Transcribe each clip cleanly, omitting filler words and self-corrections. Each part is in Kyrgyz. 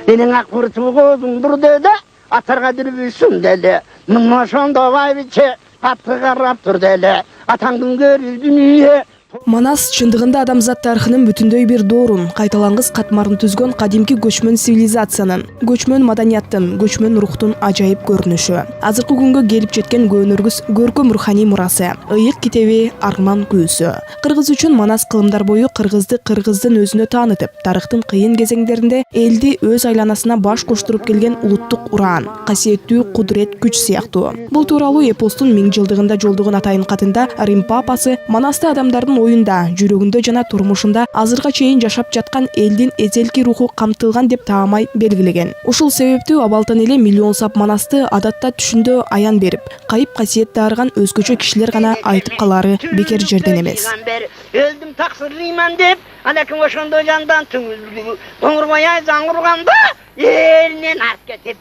Senin akbırtı gözündür dedi, atarga dirbüsün dedi. Mınmaşonda vay biçe, katlı karraptır dedi. Atandın görür dünyaya. Манас чындыгында адамзат тарыхынын бүтүндөй бир доорун, кайталангыс катмарын түзгөн кадимки көчмөн цивилизациянын, көчмөн маданияттын, көчмөн рухтун ажайып көрүнүшү. Азыркы күнгө келип жеткен көөнөргүс көркөм руханий мурасы, ыйык китеби, арман күүсү. Кыргыз үчүн Манас кылымдар бою кыргызды кыргыздын өзүнө таанытып, тарыхтын кыйын кезеңдеринде элди өз айланасына баш коштуруп келген улуттук уран, касиеттүү кудурет күч сыяктуу. Бул тууралуу эпостун 1000 жылдыгында жолдогон атайын катында Рим папасы Манасты адамдардын оюнда, жүрөгүндө жана турмушунда азырга чейин жашап жаткан элдин эзелки руху камтылган деп таамай белгилеген. Ушул себептүү абалтан эле миллион сап Манасты адатта түшүндө аян берип, кайып касиетти арыган өзгөчө кишилер гана айтып калары бекер жерден эмес. Öldüm taksirliyman dep, anakin oşondo jandan tüngüldü. Koңурбай заң урганда, элинен арт кетип.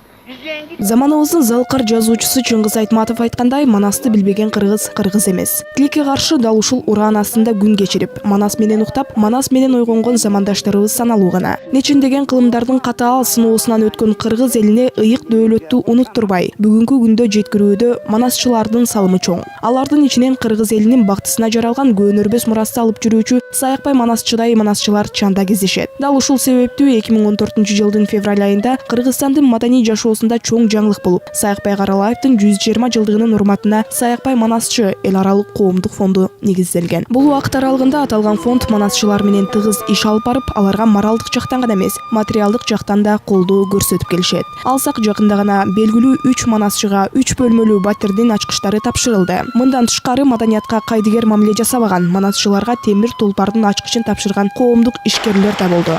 Заманыбыздын залкар жазуучусу Чыңгыз Айтматов айткандай, Манасты билбеген кыргыз кыргыз эмес. Тилекке каршы дал ушул уран астында күн кечирип, Манас менен уктап, Манас менен ойгонгон замандаштарыбыз саналуу гана. Нечиндеген кылымдардын катаал сыноосунан өткөн кыргыз элине ыйык дөөлөттү унуттурбай, бүгүнкү күндө жеткирүүдө манасчылардын салымы чоң. Алардын ичинен кыргыз элинин бактысына жаралган көөнөрбөс мурасты алып жүрүүчү Саякбай Манасчыдай манасчылар чанда кездешет. Дал ушул себептүү 2014-жылдын февраль айында Кыргызстандын маданий жашоосунда чоң жаңылык болуп, Саякбай Каралаевдин 120 жылдыгынын урматына Саякбай Манасчы эл аралык коомдук фонду негизделген. Бул убакыт аралыгында аталган фонд манасчылар менен тыгыз иш алып барып, аларга моралдык жактан гана эмес, материалдык жактан да колдоо көрсөтүп келишет. Алсак жакында гана белгилүү 3 манасчыга 3 бөлмөлүү батирдин ачкычтары тапшырылды. Мындан тышкары маданиятка кайдыгер мамиле жасабаган манасчыларга темир тулпардын ачкычын тапшырган коомдук ишкерлер да болду.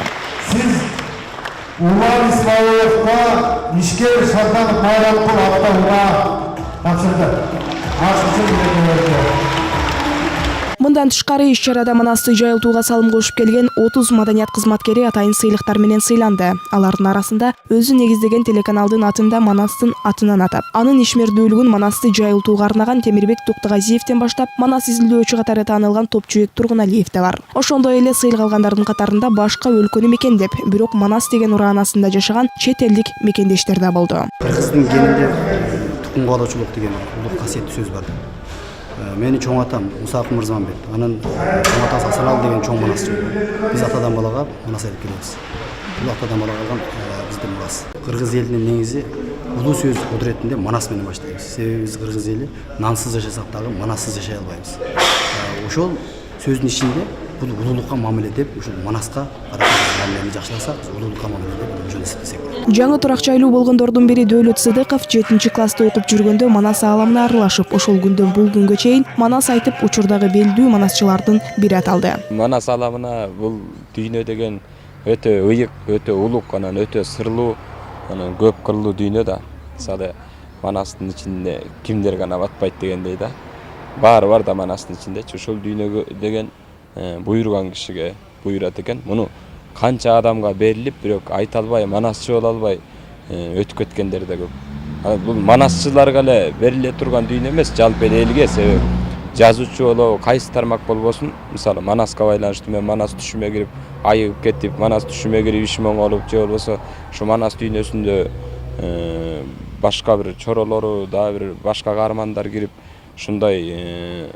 Улан Исмаиловқа ишкер Шарданов Майралқұл атты ура тапшырды. Мындан тышкары иш-чарада Манасты жайылтууга салым кошуп келген 30 маданият кызматкери атайын сыйлыктар менен сыйланды. Алардын арасында өзү негиздеген телеканалдын атында Манастын атынан атап, анын ишмердүүлүгүн Манасты жайылтууга арнаган Темирбек Токтогазиевден баштап Манас изилдөөчү катары таанылган Топчубек Тургуналиев да бар. Ошондой эле сыйлык алгандардын катарында башка өлкөнү мекендеп, бирок Манас деген уран астында жашаган чет элдик мекендештер да болду. Кыргыздын генинде тукум каалоочулук деген улук касиеттүү сөз бар. Мени чоң атам Мусаков Мырзамбет, анын чоң атасы Асырал деген чоң манасчы. Биз атадан балага манас алып келебиз. Бул атадан балага калган биздин мурас. Кыргыз элинин негизи улуу сөз кудуретинде манас менен баштайбыз. Себеби биз кыргыз эли нансыз жашасак дагы манассыз жашай албайбыз. Ошол сөздүн ичинде бул улуулукка мамиле деп, ушул манаска мамилени жакшыласак, улуулукка мамиле деп ошону эсептесек. Жаңы турак жайлуу болгондордун бири Дөөлөт Сыдыков 7-класста окуп жүргөндө Манас ааламына аралашып, ошол күндөн бул күнгө чейин Манас айтып учурдагы белдүү манасчылардын бири аталды. Манас ааламына бул дүйнө деген өтө ыйык, өтө улук, анан өтө сырлуу, анан көп кырлуу дүйнө да. Мисалы Манастын ичинде кимдер гана батпайт дегендей да. Баары бар да Манастын ичинде. Ошол дүйнөгө деген буйруган кишиге буйрат экен. Муну канча адамга берилип, бирок айта албай, манасчы боло албай өтүп кеткендер да көп. Бул манасчыларга эле бериле турган дүйнө эмес, жалпы элге, себеби жазуучу болобу, кайсы тармак болбосун, мисалы Манаска байланыштуу мен Манас түшүмө кирип, айыгып кетип, Манас түшүмө кирип ишим оңолуп, же болбосо ушу Манас дүйнөсүндө башка бир чоролору, дагы бир башка каармандар кирип, ушундай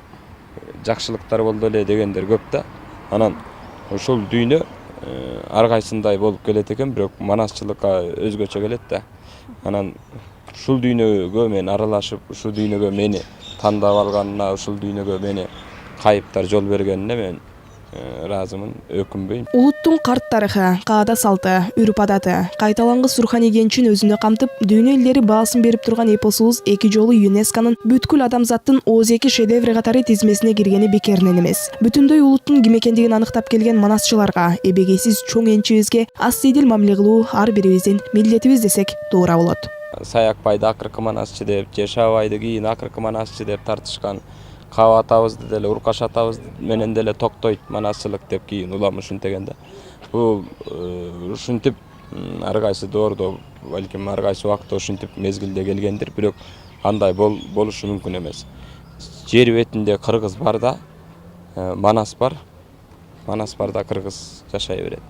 жакшылыктар болду эле дегендер көп да. Анан ошол дүйнө ар кайсындай болуп келет экен, бирок манасчылыкка өзгөчө келет да. Анан ушул дүйнөгө мен аралашып, ушул дүйнөгө мени тандап алганына, ушул дүйнөгө мени кайыптар жол бергенине мен ыраазымын, өкүнбөйм. Улуттун карт тарыхы, каада салты, үрп-адаты, кайталангыс руханий кенчин өзүнө камтып, дүйнө элдери баасын берип турган эпосубуз 2 жолу ЮНЕСКОнун бүткүл адамзаттын ооз 2 шедеври катары тизмесине киргени бекеринен эмес. Бүтүндөй улуттун ким экендигин аныктап келген манасчыларга, эбегейсиз чоң энчибизге ас-сейдил мамиле кылуу ар бирибиздин милдетибиз десек туура болот. Саякбайды акыркы манасчы деп, Жешабайды кийин акыркы манасчы деп тартышкан. Каба атабызды деле, Уркаш атабыз менен деле токтойт манасчылык деп кийин улам ушинтеген да. Бул ушинтип ар кайсы доордо, балким ар кайсы убакытта ушинтип мезгилде келгендир, бирок андай болушу мүмкүн эмес. Жер бетинде кыргыз бар да, Манас бар. Манас бар да кыргыз жашай берет.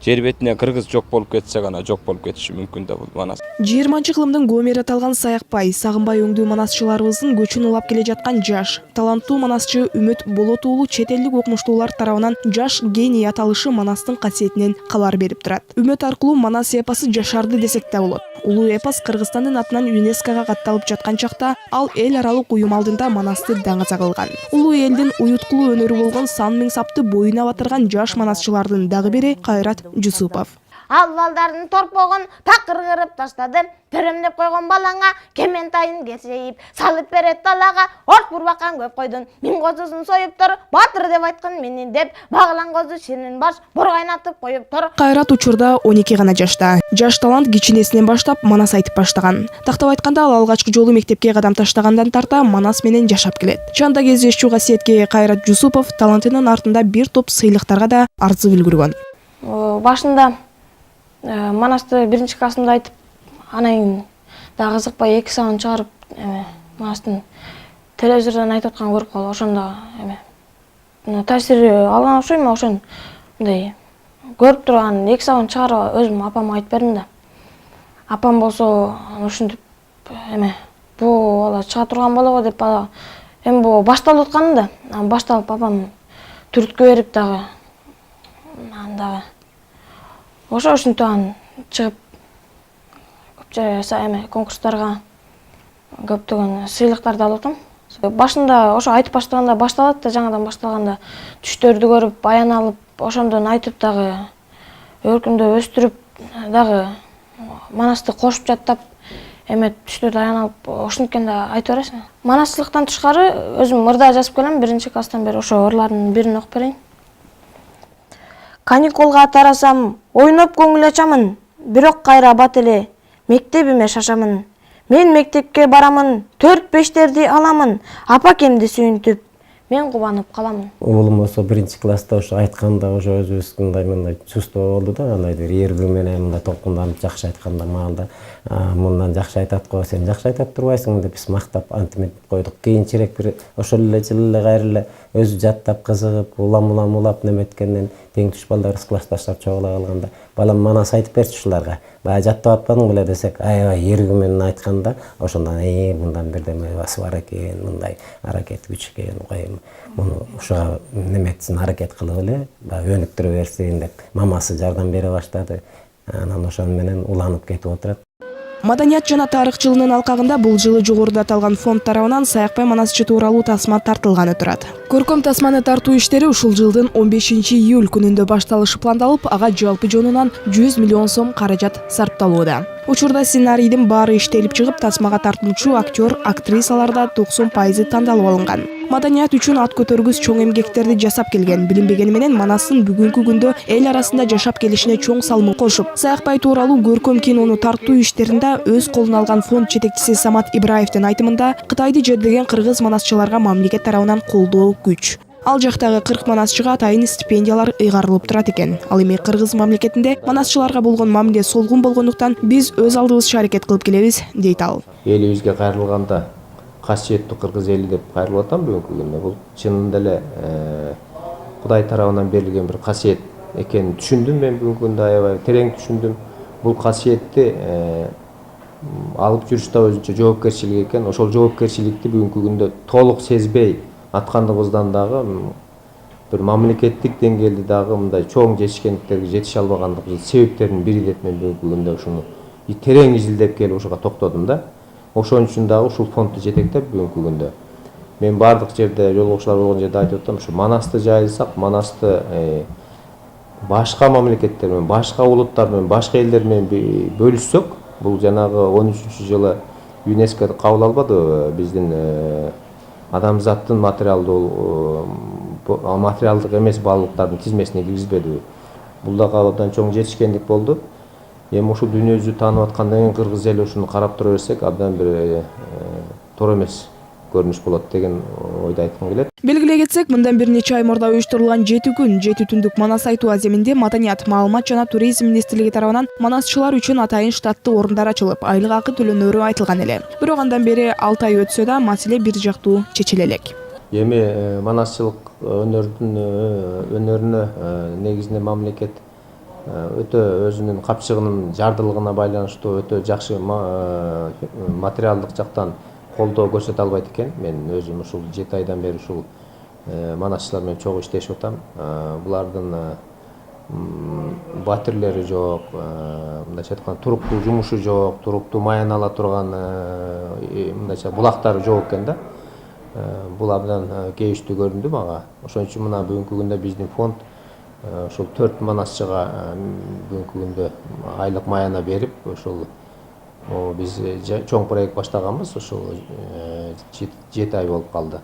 жер бетинен кыргыз жок болуп кетсе гана жок болуп кетиши мүмкүн да бул Манас. 20-кылымдын гомери аталган Саякбай, Сагынбай өңдүү манасчыларыбыздын көчүн улап келе жаткан жаш, таланттуу манасчы Үмүт Болот уулу чет элдик окумуштуулар тарабынан жаш гений аталышы Манастын касиетинен кабар берип турат. Үмүт аркылуу Манас эпосу жашарды десек да болот. Улуу эпос Кыргызстандын атынан ЮНЕСКОга катталып жаткан чакта ал эл аралык уюм алдында Манасты даңаза кылган. Улуу элдин уюткулуу өнөрү болгон сан миң сапты боюна батырган жаш манасчылардын дагы бири Кайрат Жусупов. Ал балдардын торпогун такыр кырып таштады. Теремдеп койгон балаңа кементайын кесейип салып берет талага. Орт бурбакан көп койдун миң козусун союп тур. Батыр деп айткан мени деп баглан козу ширин баш боргайнатып коюп тур. Кайрат учурда 12 гана жашта. Жаш талант кичинесинен баштап Манас айтып баштаган. Тактап айтканда ал алгачкы жолу мектепке кадам таштагандан тарта Манас менен жашап келет. Чанда кездешчү касиетке Кайрат Жусупов талантынын артында бир топ сыйлыктарга да арзып үлгүргөн. Башында Манасты биринчи классымда айтып, анан да кызыкпай 2 сабын чыгарып, Манастын телевизордон айтып аткан көрүп калып, ошондо таасир алган окшойм, ошон мындай көрүп турган 2 сабын чыгарып өзүм апама айтып бердим да. Апам болсо ушинтип бул бала чыга турган болобу деп эми бул башталып аткан да. Башталып апам түрткө берип дагы ошо ушинтип чыгып көпчө конкурстарга көптөгөн сыйлыктарды алып атам. Башында ошо айтып баштаганда башталат да, жаңадан башталганда түштөрдү көрүп, аян алып, ошондон айтып дагы өркүндөп өстүрүп дагы Манасты кошуп жаттап, түштөрдү аян алып, ошенткен да айтып бересиң. Манасчылыктан тышкары өзүм ырда жазып келем, 1-класстан бери ошо ырлардын бирин окуп берейин. Каникулга тарасам, ойноп көңүл ачамын, бирок кайра бат эле мектебиме шашамын. Мен мектепке барамын, 4-5терди аламын, апакемди сүйүнтүп, мен кубанып каламын. Уулум болсо 1-класста ошо айтканда ошо өзүбүзгүндай мындай чувство болду да, андай бир эргүү менен мындай толкунданып жакшы айтканда мага да мындан жакшы айтат го, сен жакшы айтып турбайсың деп биз мактап антип койдук. Кийинчерээк бир ошол эле жылы эле кайра эле өзү жаттап кызыгып, улам неметкенден тең туш балдарыбыз классташтар чогула калганда, балам Манас айтып берчи ушуларга. Бая жаттап атпадың беле десек, аябай эргүү менен айтканда, ошондон мындан бирдеме бар экен, мындай аракет күч экен, муну ушуга неметсин аракет кылып эле, өнүктүрө берсин деп мамасы жардам бере баштады. Анан ошон менен уланып кетип отурат. Маданият жана тарых жылынын алкагында бул жылы жогоруда аталган фонд тарабынан Саякбай манасчы тууралуу тасма тартылганы турат. Көркөм тасманы тартуу иштери ушул жылдын 15-июль күнүндө башталышы пландалып, ага жалпы жонунан 100 миллион сом каражат сарпталууда. Учурда сценарийдин баары иштелип чыгып, тасмага тартылуучу актер, актрисаларда 90% тандалып алынган. Маданият үчүн ат көтөргүс чоң эмгектерди жасап келген, билинбегени менен Манастын бүгүнкү күндө эл арасында жашап келишине чоң салымын кошуп, Саякбай тууралуу көркөм кинону тартуу иштеринде өз колуна алган фонд жетекчиси Самат Ибраевдин айтымында, Кытайды жердеген кыргыз манасчыларга мамлекет тарабынан колдоо күч. Ал жактагы 40 манасчыга атайын стипендиялар ыйгарылып турат экен. Ал эми кыргыз мамлекетинде манасчыларга болгон мамиле солгун болгондуктан биз өз алдыбызча аракет кылып келебиз, дейт ал. Элибизге кайрылганда касиеттүү кыргыз эли деп кайрылып атам бүгүнкү күндө. Бул чынында эле Кудай тарабынан берилген бир касиет экенин түшүндүм мен бүгүнкү күндө, аябай терең түшүндүм. Бул касиетти алып жүрүш да өзүнчө жоопкерчилик экен. Ошол жоопкерчиликти бүгүнкү күндө толук сезбей аткандыгыбыздан дагы бир мамлекеттик деңгээлде дагы мындай чоң жетишкендиктерге жетише албагандыгыбыздын себептеринин бири деп мен бүгүнкү күндө ушуну терең изилдеп келип ушуга токтодум да. Ошон үчүн дагы ушул фондду жетектеп бүгүнкү күндө мен бардык жерде жолугушуулар болгон жерде айтып атам, ушу Манасты жайылсак, Манасты башка мамлекеттер менен, башка улуттар менен, башка элдер менен бөлүшсөк, бул жанагы 13-жылы ЮНЕСКО кабыл албады биздин адамзаттын материалдык эмес баалуулуктардын тизмесине киргизбеди. Бул дагы абдан чоң жетишкендик болду. Эми ушул дүйнө жүзү таанып аткандан кийин кыргыз эли ушуну карап тура берсек, абдан бир туура эмес көрүнүш болот деген ойду айткым келет. Белгилей кетсек, мындан бир нече ай мурда уюштурулган 7 күн 7 түндүк Манас айтуу аземинде Маданият, маалымат жана туризм министрлиги тарабынан манасчылар үчүн атайын штаттуу орундар ачылып, айлык акы төлөнөрү айтылган эле. Бирок андан бери 6 ай өтсө да маселе бир жактуу чечиле элек. Эми манасчылык өнөрүнө негизинен мамлекет өтө өзүнүн капчыгынын жардылыгына байланыштуу өтө жакшы материалдык жактан колдоо көрсөтө албайт экен. Мен өзүм ушул 7 айдан бери ушул манасчылар менен чогуу иштешип атам. Булардын батирлери жок, мындайча айтканда туруктуу жумушу жок, туруктуу маян ала турган мындайча булактары жок экен да. Бул абдан кебиштүү көрүндү мага. Ошон үчүн мына бүгүнкү күндө биздин фонд ушул 4 манасчыга бүгүнкү күндө айлык маяна берип, ошол биз чоң проект баштаганбыз, ошол 7 ай болуп калды.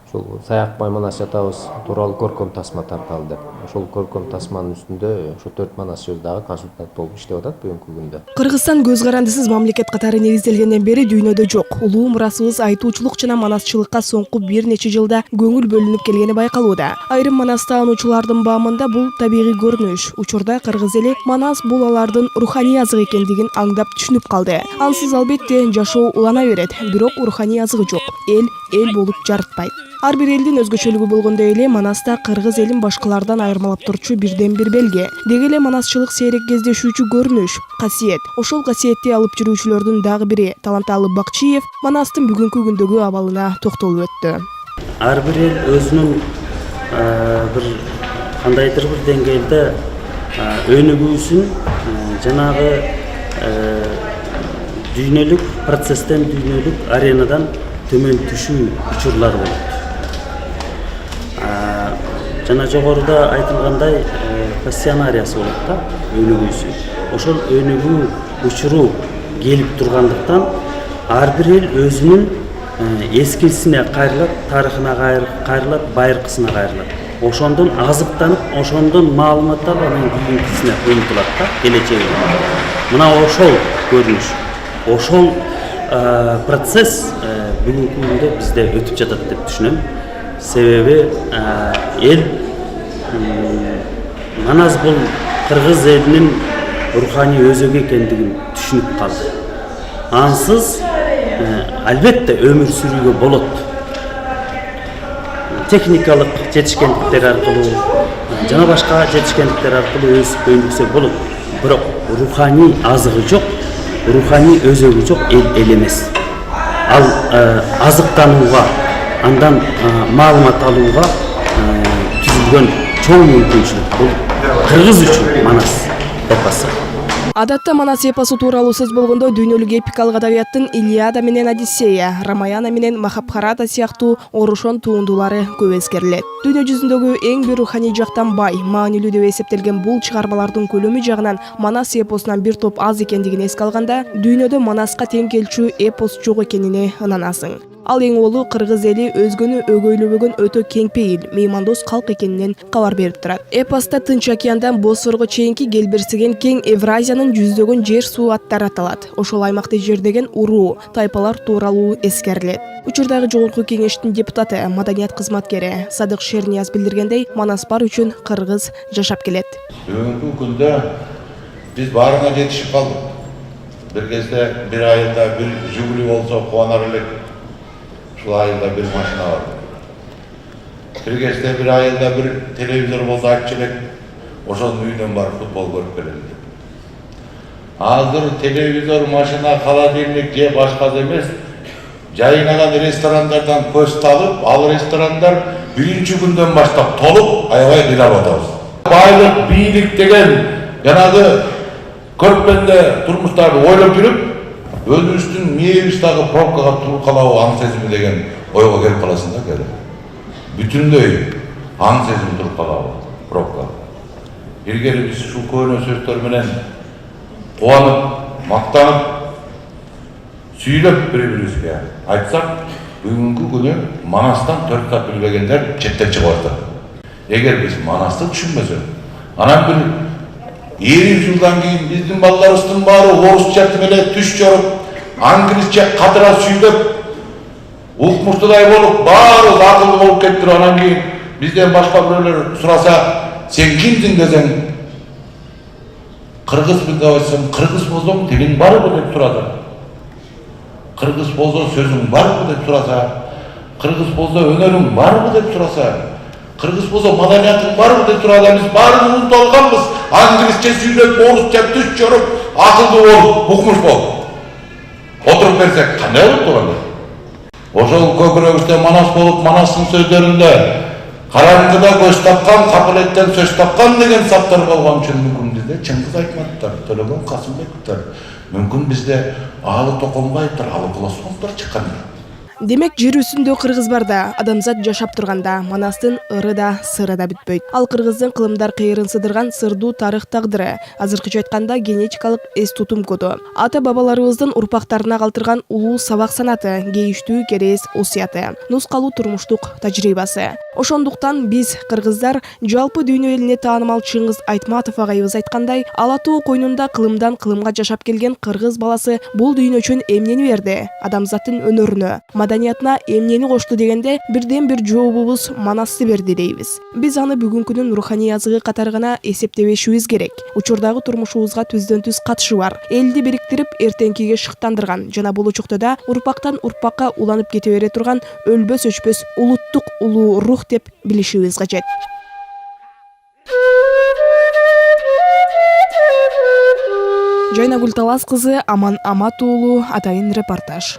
Ошол Саякбай манас жатабыз тууралуу көркөм тасма таркалы деп. Ошол көркөм тасманын үстүндө ошо 4 манасчыбыз дагы консультант болуп иштеп атат бүгүнкү күндө. Кыргызстан көз карандысыз мамлекет катары негизделгенден бери дүйнөдө жок. Улуу мурасыбыз айтуучулук жана манасчылыкка соңку бир нече жылда көңүл бөлүнүп келгени байкалууда. Айрым манас таануучулардын баамында бул табигый көрүнүш. Учурда кыргыз эли манас бул алардын руханий азыгы экендигин аңдап түшүнүп калды. Ансыз албетте жашоо улана берет, бирок руханий азыгы жок. Эл болуп жарытпайт. Ар бир элдин өзгөчөлүгү болгондой эле манаста кыргыз элин башкалардан айырмалап турчу бирден бир белги. Деги эле манасчылык сейрек кездешүүчү көрүнүш, касиет. Ошол касиетти алып жүрүүчүлөрдүн дагы бири Таланталы Бакчиев манастын бүгүнкү күндөгү абалына токтолуп өттү. Ар бир эл өзүнүн бир кандайдыр бир деңгээлде өнүгүүсүн жанагы дүйнөлүк процесстен, дүйнөлүк аренадан төмөн түшүү учурлары болот. Жана жогоруда айтылгандай пассионариясы болот да, өнүгүүсү. Ошол өнүгүү учуру келип тургандыктан ар бир эл өзүнүн эскисине кайрылат, тарыхына кайрылат, байыркысына кайрылат. Ошондон азыктанып, ошондон маалымат алып, анан кийинкисине умтулат да, келечегине. Мына ошол көрүнүш, ошол процесс бүгүнкү күндө бизде өтүп жатат деп түшүнөм. Себеби эл манас бул кыргыз элинин руханий өзөгү экендигин түшүнүп калды. Ансыз албетте өмүр сүрүүгө болот. Техникалык жетишкендиктер аркылуу жана башка жетишкендиктер аркылуу өсүп өнүксө болот. Бирок руханий азыгы жок, руханий өзөгү жок эл эмес. Ал азыктанууга, андан маалымат алууга түзүлгөн чоң мүмкүнчүлүк. Бул кыргыз үчүн манас эпосу. Адатта манас эпосу тууралуу сөз болгондо дүйнөлүк эпикалык адабияттын Илиада менен Одиссея, Рамаяна менен Махабхарата сыяктуу орушон туундулары көп эскерилет. Дүйнө жүзүндөгү эң бир руханий жактан бай, маанилүү деп эсептелген бул чыгармалардын көлөмү жагынан манас эпосунан бир топ аз экендигин эске алганда, дүйнөдө манаска тең келчү эпос жок экенине ынанасың. Ал эң олу кыргыз эли өзгөнү өгөйлөбөгөн өтө кеңпейил, меймандос калк экенинен кабар берип турат. Эпоста Тынч океандан Босфорго чейинки келбирсиген кең Евразиянын жүздөгөн жер суу аттары аталат. Ошол аймакты жердеген уруу, тайпалар тууралуу эскерилет. Учурдагы жогорку кеңештин депутаты, маданият кызматкери Садык Шернияз билдиргендей, манас бар үчүн кыргыз жашап келет. Бүгүнкү күндө биз баарына жетишип калдык. Бир кезде бир айында бир Жигули болсо кубанар элек. Ушул айында бир машина бар. Бир кезде бир айында бир телевизор болсо айтчу элек. Ошонун үйүнөн барып футбол көрүп келели. Азыр телевизор, машина, холодильник же башкасы эмес. Жайынаган ресторандардан көз талып, ал ресторандар биринчи күндөн баштап толуп, аябай кыйнап атабыз. Байлык, бийлик деген жанагы көрпенде турмуштарды ойлоп жүрүп, өзүбүздүн мээбиз дагы пробкага туруп калабы аң сезими деген ойго келип каласың да келе. Бүтүндөй аң сезим туруп калабы пробка. Илгери биз ушул көөнө сөздөр менен кубанып, мактанып, сүйлөп бири-бирибизге айтсак, бүгүнкү күнү манастан 4 саат билбегендер четтен чыгып атат. Эгер биз манасты түшүнбөсөк, анан бир 20 жылдан кийин биздин балдарыбыздын баары орусча менен түш жоруп, англисче катыра сүйлөп, укмуштудай болуп, баары акылдуу болуп кетип, анан кийин бизден башка бирөөлөр сураса, сен кимсиң десең, кыргызбын деп айтсам, кыргыз болсоң тилиң барбы деп сурады. Кыргыз болсо сөзүң барбы деп сураса, кыргыз болсо өнөрүң барбы деп сураса, Кыргыз болсо маданиятың барбы деп туралы эмес, баарын унутуп алганбыз. Англисче сүйлөп, орусча түз чөрүп, акылдуу болуп, укмуш болуп. Отуруп берсек кандай болот турган? Ошол көкүрөгүбүздө Манас болуп, Манастын сөздөрүндө караңгыда көз тапкан, капылеттен сөз тапкан деген саптар болгон үчүн мүмкүн бизде Чыңгыз Айтматовдор, Төлөгөн Касымбековдор, мүмкүн бизде Алы Токонбаевдор, Алы Куласоновдор чыккандыр. Демек жер үстүндө кыргыз барда, адамзат жашап турганда, Манастын ыры да, сыры да бүтпөйт. Ал кыргыздын кылымдар кыйрын сыдырган сырдуу тарых тагдыры, азыркыча айтканда генетикалык эс тутум коду. Ата бабаларыбыздын урпактарына калтырган улуу сабак санаты, кейиштүү керес осуяты, нускалуу турмуштук тажрыйбасы. Ошондуктан биз кыргыздар жалпы дүйнө элине таанымал Чыңгыз Айтматов агайыбыз айткандай, ала тоо койнунда кылымдан кылымга жашап келген кыргыз баласы бул дүйнө үчүн эмнени берди? Адамзаттын өнөрүнө, маданиятына эмнени кошту дегенде бирден бир жообубуз Манасты берди дейбиз. Биз аны бүгүнкүнүн руханий азыгы катары гана эсептебешибиз керек. Учурдагы турмушубузга түздөн түз катышы бар. Элди бириктирип, эртеңкиге шыктандырган жана болочокто да урпактан урпакка уланып кете бере турган өлбөс өчпөс улуттук улуу рух деп билишибиз кажет. Жайнагүл Талас кызы, Аман Амат уулу, Атайын репортаж.